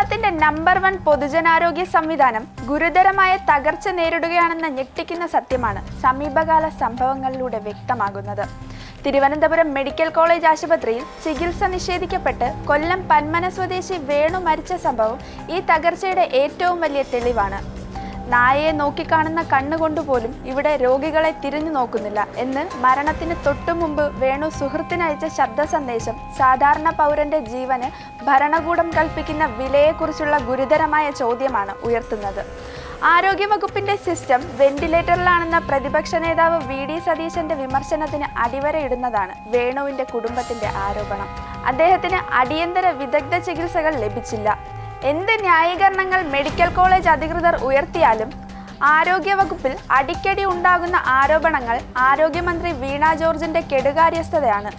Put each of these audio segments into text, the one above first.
കേരളത്തിന്റെ നമ്പർ 1 പൊതുജനാരോഗ്യ സംവിധാനം ഗുരുതരമായ തകർച്ച നേരിടുകയാണെന്ന ഞെട്ടിക്കുന്ന സത്യമാണ് സമീപകാല സംഭവങ്ങളിലൂടെ വ്യക്തമാകുന്നത്. തിരുവനന്തപുരം മെഡിക്കൽ കോളേജ് ആശുപത്രിയിൽ ചികിത്സ നിഷേധിക്കപ്പെട്ട് കൊല്ലം പന്മന സ്വദേശി വേണു മരിച്ച സംഭവം ഈ തകർച്ചയുടെ ഏറ്റവും വലിയ തെളിവാണ്. നായയെ നോക്കിക്കാണുന്ന കണ്ണുകൊണ്ടുപോലും ഇവിടെ രോഗികളെ തിരിഞ്ഞു നോക്കുന്നില്ല എന്ന് മരണത്തിന് തൊട്ടുമുമ്പ് വേണു സുഹൃത്തിനയച്ച ശബ്ദ സന്ദേശം സാധാരണ പൗരന്റെ ജീവന് ഭരണകൂടം കൽപ്പിക്കുന്ന വിലയെക്കുറിച്ചുള്ള ഗുരുതരമായ ചോദ്യമാണ് ഉയർത്തുന്നത്. ആരോഗ്യവകുപ്പിന്റെ സിസ്റ്റം വെന്റിലേറ്ററിലാണെന്ന പ്രതിപക്ഷ നേതാവ് വി.ഡി. സതീശന്റെ വിമർശനത്തിന് അടിവരയിടുന്നതാണ് വേണുവിന്റെ കുടുംബത്തിന്റെ ആരോപണം. അദ്ദേഹത്തിന് അടിയന്തര വിദഗ്ധ ചികിത്സകൾ ലഭിച്ചില്ല. എന്ത് ന്യായീകരണങ്ങൾ മെഡിക്കൽ കോളേജ് അധികൃതർ ഉയർത്തിയാലും ആരോഗ്യവകുപ്പിൽ അടിക്കടി ഉണ്ടാകുന്ന ആരോപണങ്ങൾ ആരോഗ്യമന്ത്രി വീണ ജോർജിന്റെ കെടുകാര്യസ്ഥതയാണ്.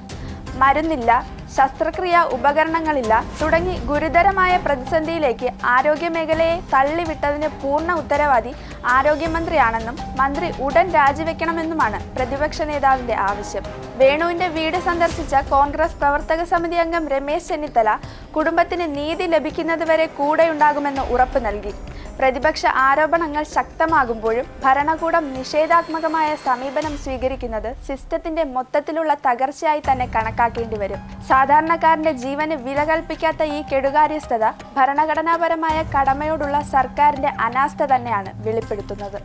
മരുന്നില്ല, ശസ്ത്രക്രിയാ ഉപകരണങ്ങളില്ല തുടങ്ങി ഗുരുതരമായ പ്രതിസന്ധിയിലേക്ക് ആരോഗ്യമേഖലയെ തള്ളിവിട്ടതിന് പൂർണ്ണ ഉത്തരവാദി ആരോഗ്യമന്ത്രിയാണെന്നും മന്ത്രി ഉടൻ രാജിവെക്കണമെന്നുമാണ് പ്രതിപക്ഷ നേതാവിന്റെ ആവശ്യം. വേണുവിന്റെ വീട് സന്ദർശിച്ച കോൺഗ്രസ് പ്രവർത്തക സമിതി അംഗം രമേശ് ചെന്നിത്തല കുടുംബത്തിന് നീതി ലഭിക്കുന്നതുവരെ കൂടെയുണ്ടാകുമെന്ന് ഉറപ്പ് നൽകി. പ്രതിപക്ഷ ആരോപണങ്ങൾ ശക്തമാകുമ്പോഴും ഭരണകൂടം നിഷേധാത്മകമായ സമീപനം സ്വീകരിക്കുന്നത് സിസ്റ്റത്തിന്റെ മൊത്തത്തിലുള്ള തകർച്ചയായി തന്നെ കണക്കാക്കേണ്ടി വരും. സാധാരണക്കാരന്റെ ജീവന് വില കൽപ്പിക്കാത്ത ഈ കെടുകാര്യസ്ഥത ഭരണഘടനാപരമായ കടമയോടുള്ള സർക്കാരിന്റെ അനാസ്ഥ തന്നെയാണ് വെളിപ്പെടുത്തുന്നത്.